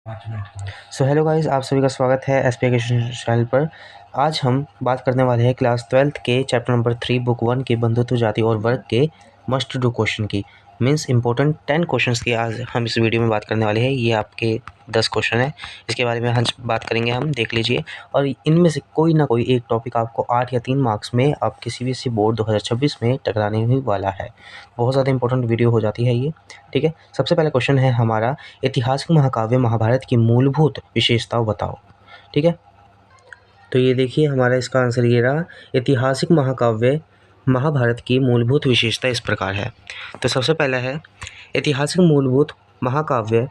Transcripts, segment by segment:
So hello guys, आप सभी का स्वागत है एस पी एजुकेशन चैनल पर। आज हम बात करने वाले हैं क्लास 12th के चैप्टर नंबर 3 बुक 1 के बंधुत्व जाति और वर्ग के मस्ट डू क्वेश्चन की मीन्स इंपॉर्टेंट 10 क्वेश्चंस की आज हम इस वीडियो में बात करने वाले हैं। ये आपके 10 क्वेश्चन है, इसके बारे में आज बात करेंगे हम, देख लीजिए। और इनमें से कोई ना कोई एक टॉपिक आपको 8 या 3 मार्क्स में आपके CBSE बोर्ड 2026 में टकराने ही वाला है। बहुत ज़्यादा इंपॉर्टेंट वीडियो हो जाती है ये, ठीक है। सबसे पहला क्वेश्चन है हमारा, ऐतिहासिक महाकाव्य महाभारत की मूलभूत विशेषताओं बताओ, ठीक है। तो ये देखिए, हमारा इसका आंसर ये रहा, ऐतिहासिक महाकाव्य महाभारत की मूलभूत विशेषता इस प्रकार है। तो सबसे पहला है, ऐतिहासिक मूलभूत महाकाव्य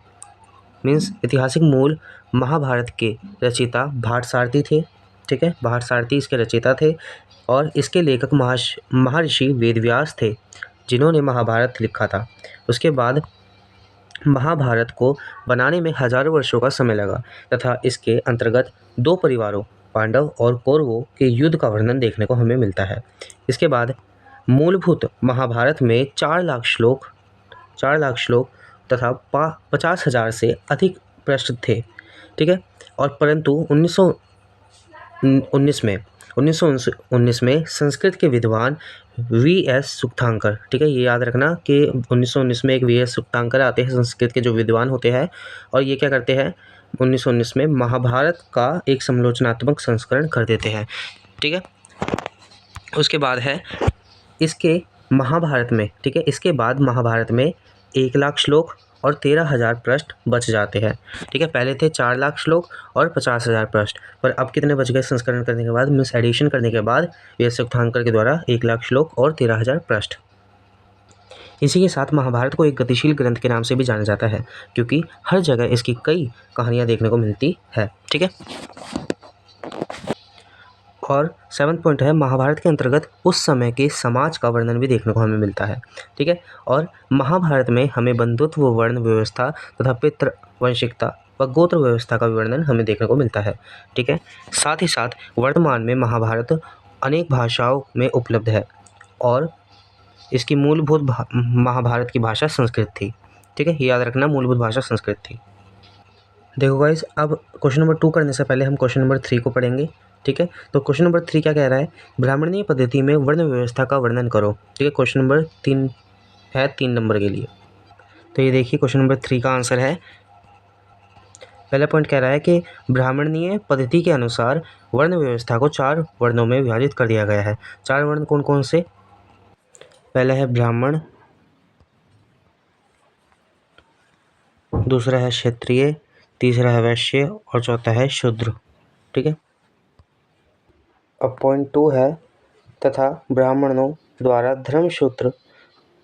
मीन्स ऐतिहासिक मूल महाभारत के रचयिता भारतसारथी थे, ठीक है। भारतसारथी इसके रचयिता थे और इसके लेखक महर्षि वेदव्यास थे, जिन्होंने महाभारत लिखा था। उसके बाद महाभारत को बनाने में हजारों वर्षों का समय लगा तथा इसके अंतर्गत दो परिवारों पांडव और कौरवों के युद्ध का वर्णन देखने को हमें मिलता है। इसके बाद मूलभूत महाभारत में 4 लाख श्लोक तथा 50,000 से अधिक पृष्ठ थे, ठीक है। और परंतु 1919 में संस्कृत के विद्वान VS सुक्तांकर, ठीक है, ये याद रखना कि 1919 में एक VS सुक्तांकर आते हैं, संस्कृत के जो विद्वान होते हैं, और ये क्या करते हैं, 1919 में महाभारत का एक समालोचनात्मक संस्करण कर देते हैं, ठीक है। उसके बाद है इसके महाभारत में, ठीक है, इसके बाद महाभारत में 1 लाख श्लोक और 13,000 पृष्ठ बच जाते हैं, ठीक है। पहले थे 4 लाख श्लोक और 50,000 पृष्ठ, पर अब कितने बच गए संस्करण करने के बाद, मीन्स एडिशन करने के बाद, व्यास सुक्तांकर के द्वारा 1 लाख श्लोक और 13,000 पृष्ठ। इसी के साथ महाभारत को एक गतिशील ग्रंथ के नाम से भी जाना जाता है, क्योंकि हर जगह इसकी कई कहानियाँ देखने को मिलती है, ठीक है। और 7वां पॉइंट है, महाभारत के अंतर्गत उस समय के समाज का वर्णन भी देखने को हमें मिलता है, ठीक है। और महाभारत में हमें बंधुत्व, वर्ण व्यवस्था तथा पितृवंशिकता व गोत्र व्यवस्था का विवरण हमें देखने को मिलता है, ठीक है। साथ ही साथ वर्तमान में महाभारत अनेक भाषाओं में उपलब्ध है और इसकी मूलभूत महाभारत की भाषा संस्कृत थी, ठीक है, याद रखना, मूलभूत भाषा संस्कृत थी। देखो गाइस, अब क्वेश्चन नंबर 2 करने से पहले हम क्वेश्चन नंबर 3 को पढ़ेंगे, ठीक है। तो क्वेश्चन नंबर 3 क्या कह रहा है, ब्राह्मणीय पद्धति में वर्ण व्यवस्था का वर्णन करो, ठीक है। क्वेश्चन नंबर 3 है 3 नंबर के लिए। तो ये देखिए, क्वेश्चन नंबर 3 का आंसर है, पहला पॉइंट कह रहा है कि ब्राह्मणीय पद्धति के अनुसार वर्ण व्यवस्था को 4 वर्णों में विभाजित कर दिया गया है। 4 वर्ण कौन कौन से, पहला है ब्राह्मण, दूसरा है क्षत्रिय, तीसरा है वैश्य और चौथा है शूद्र, ठीक है। अब पॉइंट 2 है, तथा ब्राह्मणों द्वारा धर्मसूत्र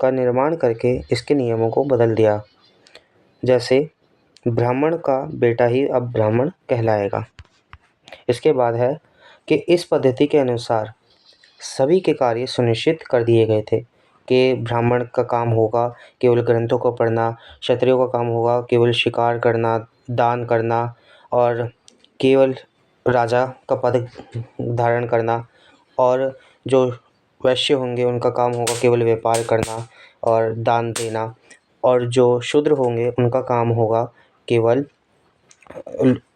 का निर्माण करके इसके नियमों को बदल दिया, जैसे ब्राह्मण का बेटा ही अब ब्राह्मण कहलाएगा। इसके बाद है कि इस पद्धति के अनुसार सभी के कार्य सुनिश्चित कर दिए गए थे कि ब्राह्मण का काम होगा केवल ग्रंथों को पढ़ना, क्षत्रियों का काम होगा केवल शिकार करना, दान करना और केवल राजा का पद धारण करना, और जो वैश्य होंगे उनका काम होगा केवल व्यापार करना और दान देना, और जो शूद्र होंगे उनका काम होगा केवल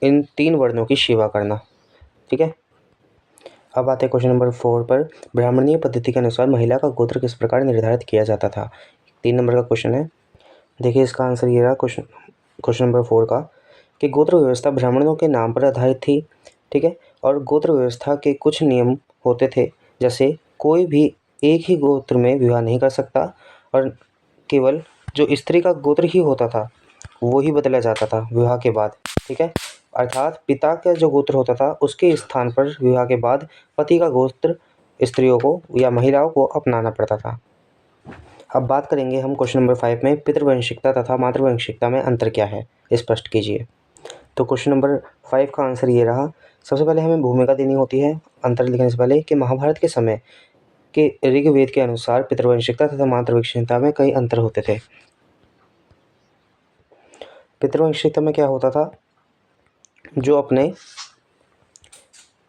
इन 3 वर्णों की सेवा करना, ठीक है। अब आते हैं क्वेश्चन नंबर 4 पर, ब्राह्मणीय पद्धति के अनुसार महिला का गोत्र किस प्रकार निर्धारित किया जाता था। 3 नंबर का क्वेश्चन है, देखिए इसका आंसर ये रहा क्वेश्चन नंबर 4 का, कि गोत्र व्यवस्था ब्राह्मणों के नाम पर आधारित थी, ठीक है। और गोत्र व्यवस्था के कुछ नियम होते थे, जैसे कोई भी एक ही गोत्र में विवाह नहीं कर सकता और केवल जो स्त्री का गोत्र ही होता था वो ही बदला जाता था विवाह के बाद, ठीक है। अर्थात पिता का जो गोत्र होता था उसके स्थान पर विवाह के बाद पति का गोत्र स्त्रियों को या महिलाओं को अपनाना पड़ता था। अब बात करेंगे हम क्वेश्चन नंबर 5 में, पितृवंशिकता तथा मातृवंशिकता में अंतर क्या है, स्पष्ट कीजिए। तो क्वेश्चन नंबर 5 का आंसर ये रहा, सबसे पहले हमें भूमिका देनी होती है अंतर लिखने से पहले, कि महाभारत के समय के ऋग्वेद के अनुसार पितृवंशिकता तथा मातृवंशिकता में कई अंतर होते थे। पितृवंशिकता में क्या होता था, जो अपने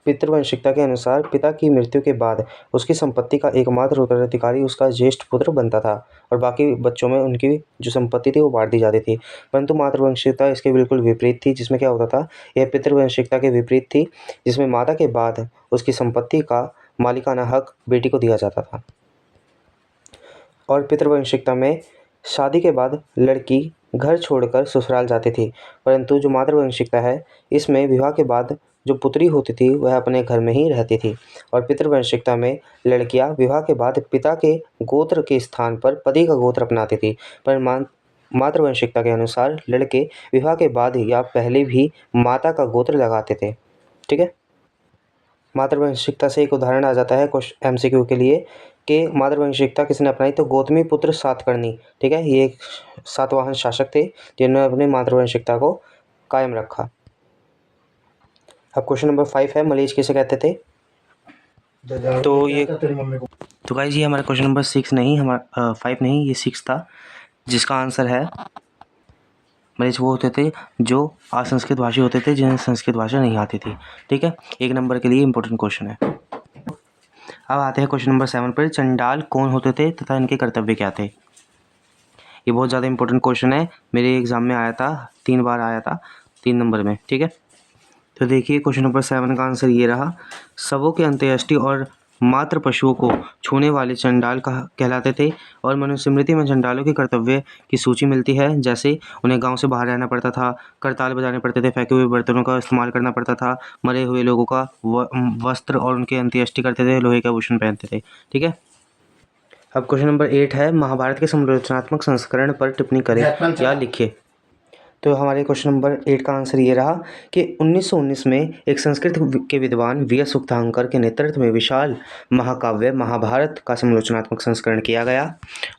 पितृवंशिकता के अनुसार पिता की मृत्यु के बाद उसकी संपत्ति का एकमात्र उत्तराधिकारी उसका ज्येष्ठ पुत्र बनता था और बाकी बच्चों में उनकी जो संपत्ति थी वो बांट दी जाती थी। परंतु मातृवंशिकता इसके बिल्कुल विपरीत थी, जिसमें क्या होता था, यह पितृवंशिकता के विपरीत थी, जिसमें माता के बाद उसकी संपत्ति का मालिकाना हक बेटी को दिया जाता था। और पितृवंशिकता में शादी के बाद लड़की घर छोड़कर ससुराल जाती थी, परंतु जो मातृवंशिकता है इसमें विवाह के बाद जो पुत्री होती थी वह अपने घर में ही रहती थी। और पितृवंशिकता में लड़कियां विवाह के बाद पिता के गोत्र के स्थान पर पति का गोत्र अपनाती थी, पर मातृवंशिकता के अनुसार लड़के विवाह के बाद या पहले भी माता का गोत्र लगाते थे। ठीक है, मातृवंशिकता से एक उदाहरण आ जाता है MCQ के लिए कि मातृवंशिकता किसने अपनाई, तो गौतमी पुत्र सातकर्णी। ठीक है, ये एक सातवाहन शासक थे जिन्होंने अपनी मातृवंशिकता को कायम रखा। अब क्वेश्चन नंबर 5 है, मलेज किसे कहते थे। तो गाइस ये हमारा क्वेश्चन नंबर 6 नहीं, हमारा 5 नहीं, ये 6 था, जिसका आंसर है मलेज वो होते थे जो असंस्कृत भाषी होते थे, जिन्हें संस्कृत भाषा नहीं आती थी। ठीक है, 1 नंबर के लिए इंपॉर्टेंट क्वेश्चन है। अब आते हैं क्वेश्चन नंबर 7 पर। चंडाल कौन होते थे तथा इनके कर्तव्य क्या थे। ये बहुत ज़्यादा इंपॉर्टेंट क्वेश्चन है, मेरे एग्जाम में आया था, 3 बार आया था 3 नंबर में। ठीक है, तो देखिए क्वेश्चन नंबर 7 का आंसर ये रहा। शवों के अंत्येष्टि और मात्र पशुओं को छूने वाले चंडाल कहलाते थे। और मनुस्मृति में चंडालों के कर्तव्य की सूची मिलती है, जैसे उन्हें गांव से बाहर रहना पड़ता था, करताल बजाने पड़ते थे, फेंके हुए बर्तनों का इस्तेमाल करना पड़ता था, मरे हुए लोगों का वस्त्र और उनके अंत्येष्टि करते थे, लोहे के आभूषण पहनते थे। ठीक है, अब क्वेश्चन नंबर 8 है, महाभारत के समालोचनात्मक संस्करण पर टिप्पणी करें या लिखिए। तो हमारे क्वेश्चन नंबर 8 का आंसर ये रहा कि 1919 में एक संस्कृत के विद्वान वी.एस. सुक्तांकर के नेतृत्व में विशाल महाकाव्य महाभारत का समालोचनात्मक संस्करण किया गया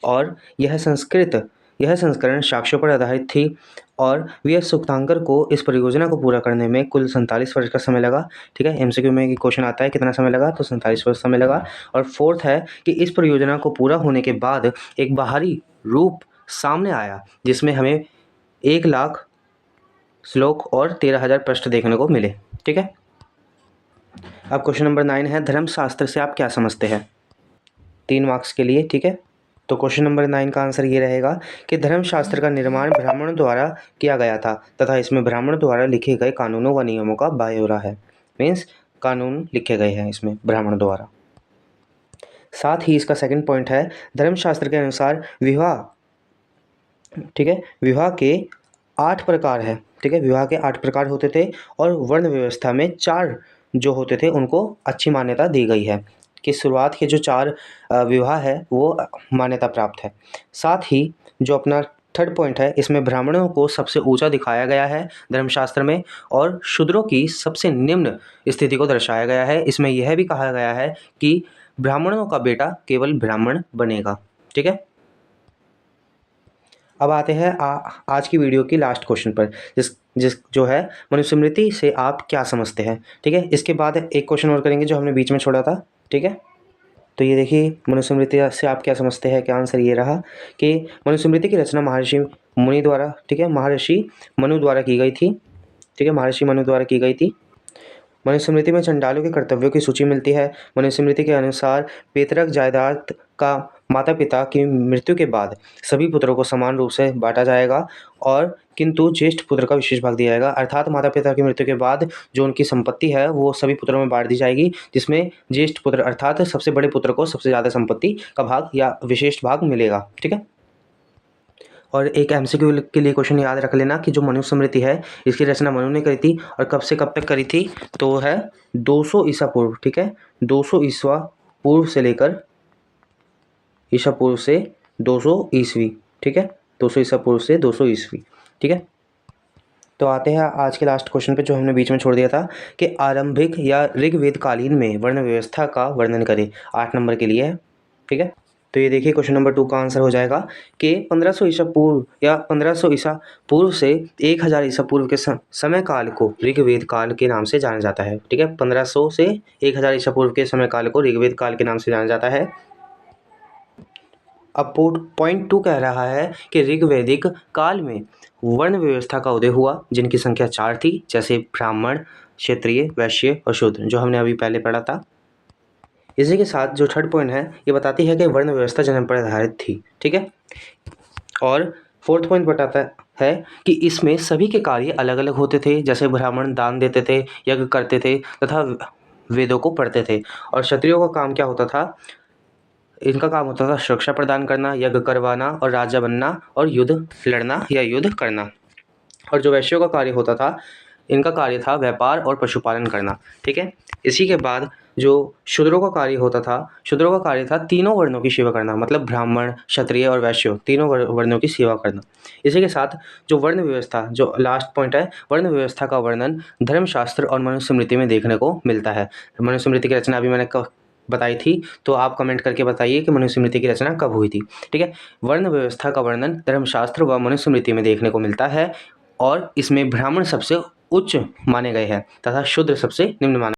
और यह संस्करण साक्ष्यों पर आधारित थी। और वी.एस. सुक्तांकर को इस परियोजना को पूरा करने में कुल 47 वर्ष का समय लगा। ठीक है, MCQ में क्वेश्चन आता है कितना समय लगा, तो 47 वर्ष समय लगा। और फोर्थ है कि इस परियोजना को पूरा होने के बाद एक बाहरी रूप सामने आया, जिसमें हमें 1 लाख श्लोक और 13,000 पृष्ठ देखने को मिले। ठीक है, अब क्वेश्चन नंबर 9 है, धर्मशास्त्र से आप क्या समझते हैं, 3 मार्क्स के लिए। ठीक है, तो क्वेश्चन नंबर 9 का आंसर ये रहेगा कि धर्मशास्त्र का निर्माण ब्राह्मणों द्वारा किया गया था तथा इसमें ब्राह्मणों द्वारा लिखे गए कानूनों व नियमों का ब्यौरा है। मीन्स कानून लिखे गए हैं इसमें ब्राह्मणों द्वारा। साथ ही इसका सेकंड पॉइंट है, धर्मशास्त्र के अनुसार विवाह, ठीक है, विवाह के 8 प्रकार है। ठीक है, विवाह के 8 प्रकार होते थे और वर्ण व्यवस्था में 4 जो होते थे उनको अच्छी मान्यता दी गई है कि शुरुआत के जो 4 विवाह है वो मान्यता प्राप्त है। साथ ही जो अपना थर्ड पॉइंट है, इसमें ब्राह्मणों को सबसे ऊंचा दिखाया गया है धर्मशास्त्र में और शूद्रों की सबसे निम्न स्थिति को दर्शाया गया है। इसमें यह भी कहा गया है कि ब्राह्मणों का बेटा केवल ब्राह्मण बनेगा। ठीक है, अब आते हैं आज की वीडियो की लास्ट क्वेश्चन पर, जिस जो है मनुस्मृति से आप क्या समझते हैं। ठीक है, इसके बाद एक क्वेश्चन और करेंगे जो हमने बीच में छोड़ा था। ठीक है, तो ये देखिए मनुस्मृति से आप क्या समझते हैं, क्या आंसर ये रहा कि मनुस्मृति की रचना महर्षि मुनि द्वारा, ठीक है, महर्षि मनु द्वारा की गई थी। ठीक है, महर्षि मनु द्वारा की गई थी। मनुस्मृति में चंडालों के कर्तव्यों की सूची मिलती है। मनुस्मृति के अनुसार पैतृक जायदाद का माता पिता की मृत्यु के बाद सभी पुत्रों को समान रूप से बांटा जाएगा और किंतु ज्येष्ठ पुत्र का विशेष भाग दिया जाएगा। अर्थात माता पिता की मृत्यु के बाद जो उनकी संपत्ति है वो सभी पुत्रों में बांट दी जाएगी, जिसमें ज्येष्ठ पुत्र अर्थात सबसे बड़े पुत्र को सबसे ज़्यादा संपत्ति का भाग या विशेष भाग मिलेगा। ठीक है, और एक MCQ के लिए क्वेश्चन याद रख लेना कि जो मनुस्मृति है इसकी रचना मनु ने करी थी और कब से कब तक करी थी, तो है 200 ईसा पूर्व। ठीक है, 200 ईसा पूर्व से लेकर ईसा पूर्व से 200 ईस्वी। ठीक है, 200 ईसा पूर्व से 200 ईस्वी। ठीक है, तो आते हैं आज के लास्ट क्वेश्चन पे जो हमने बीच में छोड़ दिया था कि आरंभिक या ऋग्वेद कालीन में वर्ण व्यवस्था का वर्णन करें। 8 नंबर के लिए है। ठीक है, तो ये देखिए क्वेश्चन नंबर 2 का आंसर हो जाएगा कि 1500 ईसा पूर्व या 1500 ईसा पूर्व से 1000 ईसा पूर्व के समय काल को ऋग्वेद काल के नाम से जाना जाता है। ठीक है, 1500 से 1000 ईसा पूर्व के समय काल को ऋग्वेद काल के नाम से जाना जाता है। अब पॉइंट 2 कह रहा है कि ऋग्वैदिक काल में वर्ण व्यवस्था का उदय हुआ, जिनकी संख्या 4 थी, जैसे ब्राह्मण, क्षत्रिय, वैश्य और शूद्र, जो हमने अभी पहले पढ़ा था। इसी के साथ जो थर्ड पॉइंट है ये बताती है कि वर्ण व्यवस्था जन्म पर आधारित थी, ठीक है। और फोर्थ पॉइंट बताता है कि इसमें सभी के कार्य अलग अलग होते थे, जैसे ब्राह्मण दान देते थे, यज्ञ करते थे तथा वेदों को पढ़ते थे, और क्षत्रियों का काम क्या होता था, इनका काम होता था सुरक्षा प्रदान करना, यज्ञ करवाना और राजा बनना और युद्ध लड़ना या युद्ध करना। और जो वैश्यों का कार्य होता था, इनका कार्य था व्यापार और पशुपालन करना, ठीक है। इसी के बाद जो शूद्रों का कार्य होता था, शूद्रों का कार्य था तीनों वर्णों की सेवा करना, मतलब ब्राह्मण, क्षत्रिय और वैश्य तीनों वर्णों की सेवा करना। इसी के साथ जो वर्ण व्यवस्था, जो लास्ट पॉइंट है, वर्ण व्यवस्था का वर्णन धर्मशास्त्र और मनुस्मृति में देखने को मिलता है। मनुस्मृति की रचना अभी मैंने बताई थी, तो आप कमेंट करके बताइए कि मनुस्मृति की रचना कब हुई थी, ठीक है। वर्ण व्यवस्था का वर्णन धर्मशास्त्र व मनुस्मृति में देखने को मिलता है, और इसमें ब्राह्मण सबसे उच्च माने गए हैं तथा शूद्र सबसे निम्न माने